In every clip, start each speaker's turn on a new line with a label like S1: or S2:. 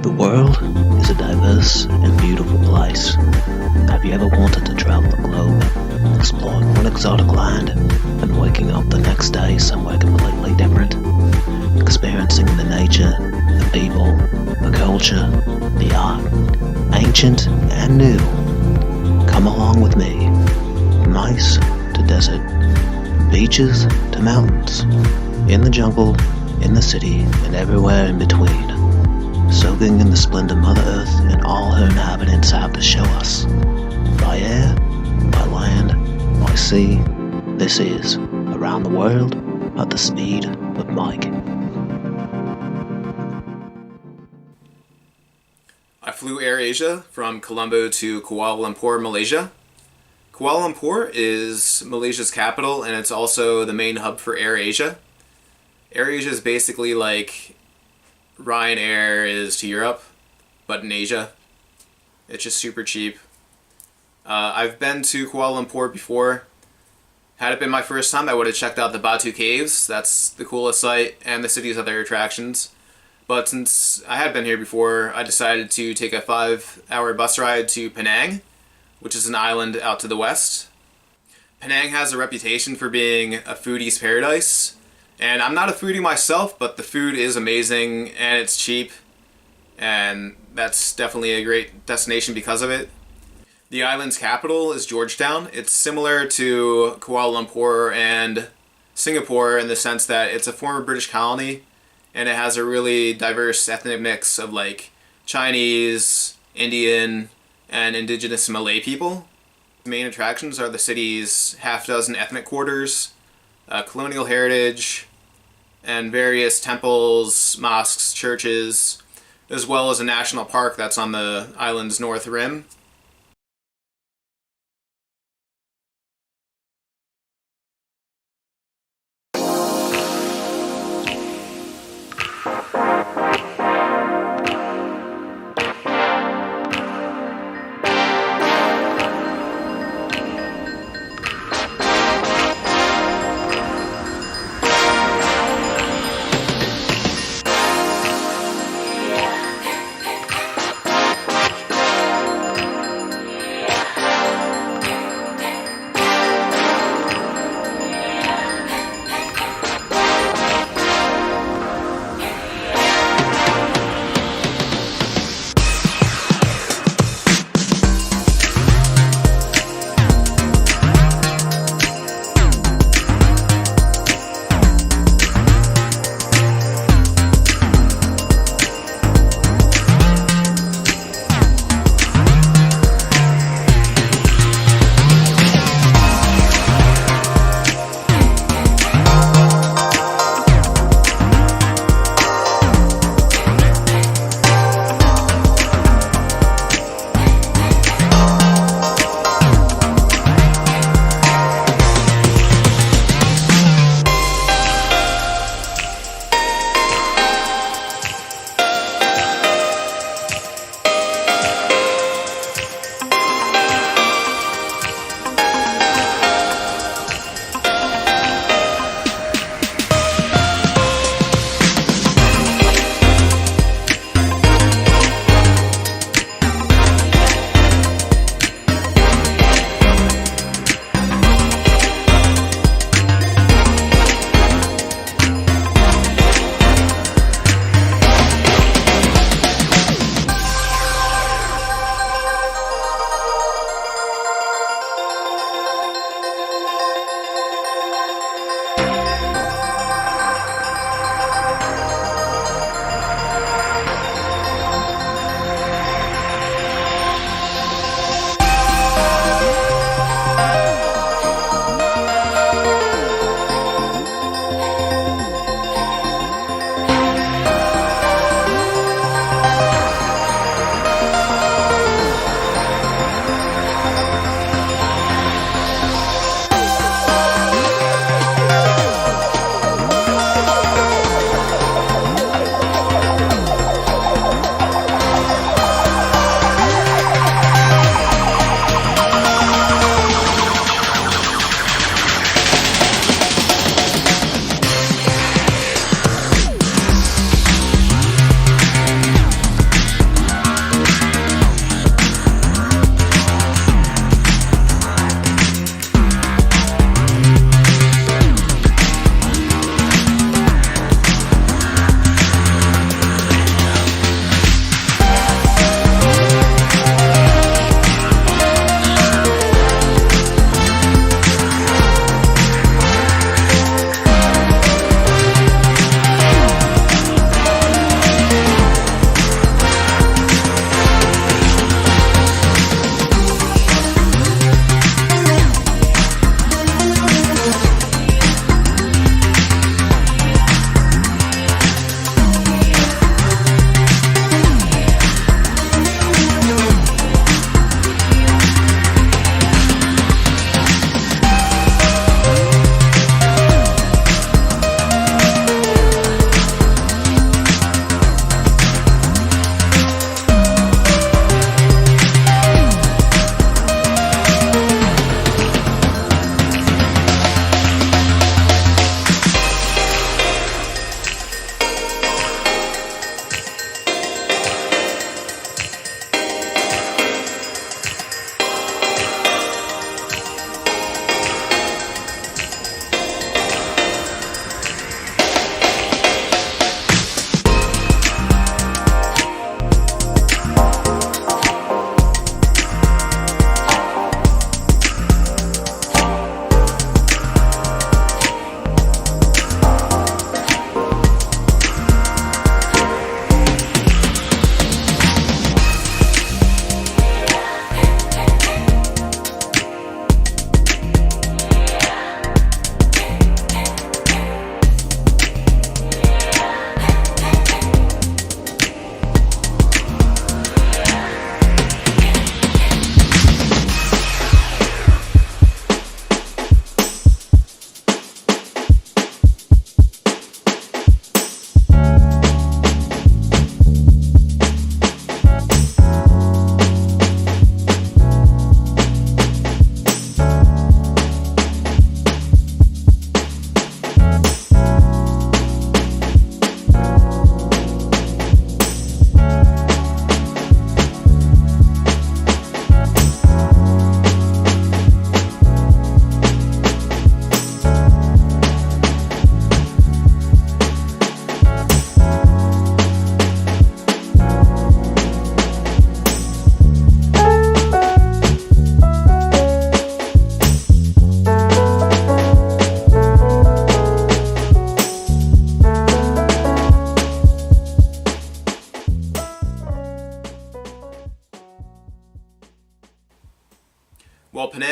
S1: The world is a diverse and beautiful place. Have you ever wanted to travel the globe, exploring one exotic land, and waking up the next day somewhere completely different? Experiencing the nature, the people, the culture, the art, ancient and new. Come along with me. From ice to desert, beaches to mountains, in the jungle, in the city, and everywhere in between. Soaking in the splendor Mother Earth and all her inhabitants have to show us. By air, by land, by sea, this is Around the World at the Speed of Mike.
S2: I flew Air Asia from Colombo to Kuala Lumpur, Malaysia. Kuala Lumpur is Malaysia's capital, and it's also the main hub for Air Asia. Air Asia is basically like Ryanair is to Europe, but in Asia. It's just super cheap. I've been to Kuala Lumpur before. Had it been my first time, I would have checked out the Batu Caves. That's the coolest site, and the city's other attractions. But since I had been here before, I decided to take a 5-hour bus ride to Penang, which is an island out to the west. Penang has a reputation for being a foodie's paradise. And I'm not a foodie myself, but the food is amazing and it's cheap. And that's definitely a great destination because of it. The island's capital is Georgetown. It's similar to Kuala Lumpur and Singapore in the sense that it's a former British colony and it has a really diverse ethnic mix of like Chinese, Indian, and indigenous Malay people. The main attractions are the city's half-dozen ethnic quarters, colonial heritage, and various temples, mosques, churches, as well as a national park that's on the island's north rim.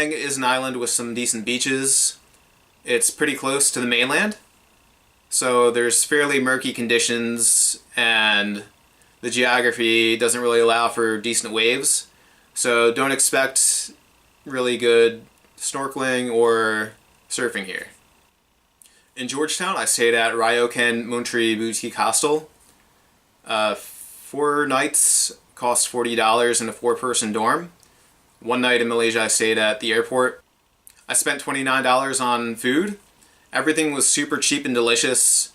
S2: Penang is an island with some decent beaches. It's pretty close to the mainland, so there's fairly murky conditions and the geography doesn't really allow for decent waves. So don't expect really good snorkeling or surfing here. In Georgetown, I stayed at Ryokan Montri Boutique Hostel. 4 nights cost $40 in a 4-person dorm. 1 night in Malaysia, I stayed at the airport. I spent $29 on food. Everything was super cheap and delicious.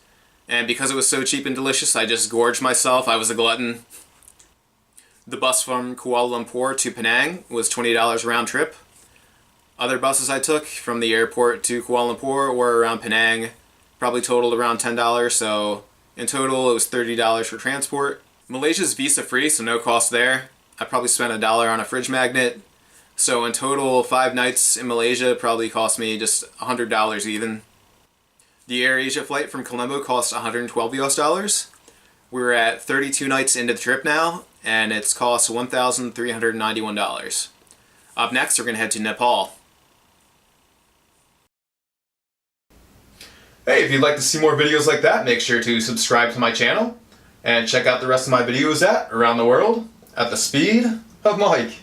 S2: And because it was so cheap and delicious, I just gorged myself. I was a glutton. The bus from Kuala Lumpur to Penang was $20 round trip. Other buses I took from the airport to Kuala Lumpur or around Penang probably totaled around $10, so in total it was $30 for transport. Malaysia's visa free, so no cost there. I probably spent $1 on a fridge magnet. So in total, 5 nights in Malaysia probably cost me just $100 even. The Air Asia flight from Colombo cost $112 US. We're at 32 nights into the trip now, and it's cost $1,391. Up next, we're going to head to Nepal. Hey, if you'd like to see more videos like that, make sure to subscribe to my channel and check out the rest of my videos around the world at the speed of Mike.